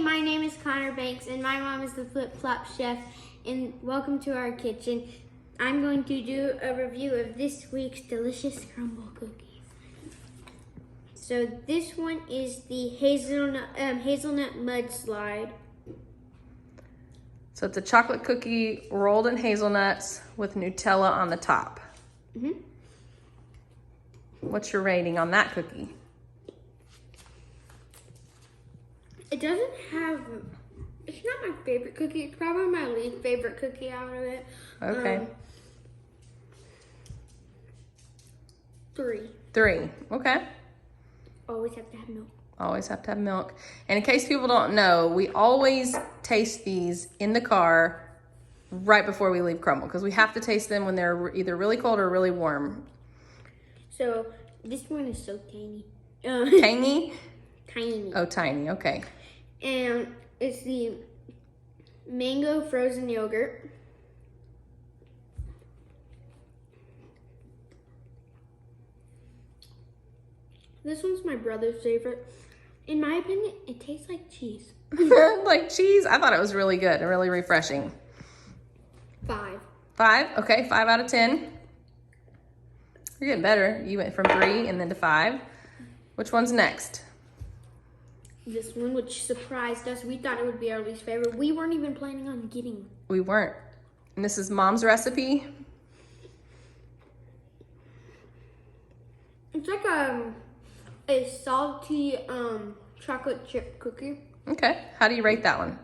my name is Connor Banks, and my mom is the Flip Flop Chef, and welcome to our kitchen. I'm going to do a review of this week's delicious Crumbl cookies. So this one is the hazelnut mudslide. So it's a chocolate cookie rolled in hazelnuts with Nutella on the top. What's your rating on that cookie? It doesn't have, it's not my favorite cookie. It's probably my least favorite cookie out of it. Okay. 3. 3, okay. Always have to have milk. Always have to have milk. And in case people don't know, we always taste these in the car right before we leave Crumbl because we have to taste them when they're either really cold or really warm. So this one is so tiny. Tiny? Tiny. Oh, tiny, okay. And it's the mango frozen yogurt. This one's my brother's favorite. In my opinion, it tastes like cheese. Like cheese? I thought it was really good and really refreshing. 5. 5? Okay, 5 out of 10. You're getting better. You went from 3 and then to 5. Which one's next? This one, which surprised us. We thought it would be our least favorite. We weren't even planning on getting. We weren't. And this is Mom's recipe. It's like a salty chocolate chip cookie. Okay. How do you rate that one?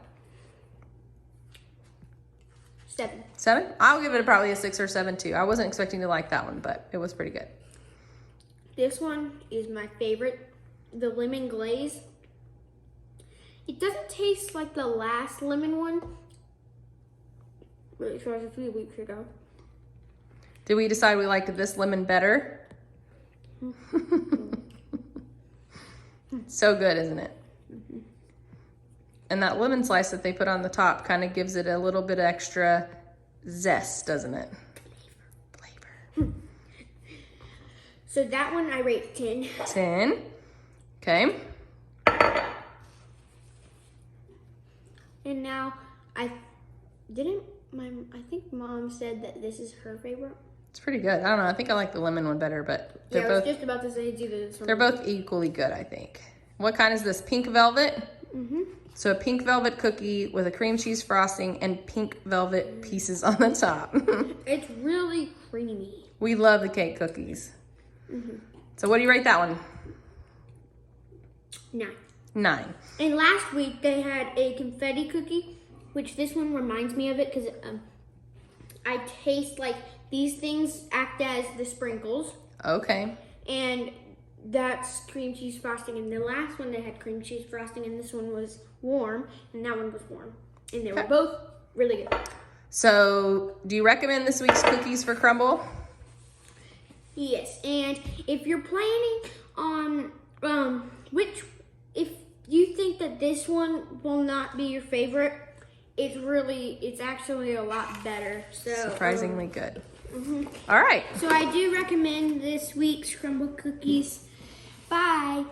7. 7? I'll give it probably a 6 or 7 too. I wasn't expecting to like that one, but it was pretty good. This one is my favorite, the lemon glaze. It doesn't taste like the last lemon one, which was a few weeks ago. Did we decide we liked this lemon better? So good, isn't it? And that lemon slice that they put on the top kind of gives it a little bit extra zest, doesn't it? Flavor. So that one I rate 10. 10. Okay. And now I think Mom said that this is her favorite. It's pretty good. I don't know. I think I like the lemon one better, but Yeah, I was just about to say it's either this one. they're both equally good, I think. What kind is this? Pink velvet? So a pink velvet cookie with a cream cheese frosting and pink velvet pieces on the top. It's really creamy. We love the cake cookies. So what do you rate that one? 9. 9. And last week they had a confetti cookie, which this one reminds me of it because I taste like these things act as the sprinkles. Okay. And that's cream cheese frosting. And the last one they had cream cheese frosting, and this one was warm, and that one was warm. And they were both really good. So do you recommend this week's cookies for Crumbl? Yes, and if you're planning on if you think that this one will not be your favorite, it's actually a lot better. So Surprisingly good. All right. So I do recommend this week's Crumbl cookies. Bye.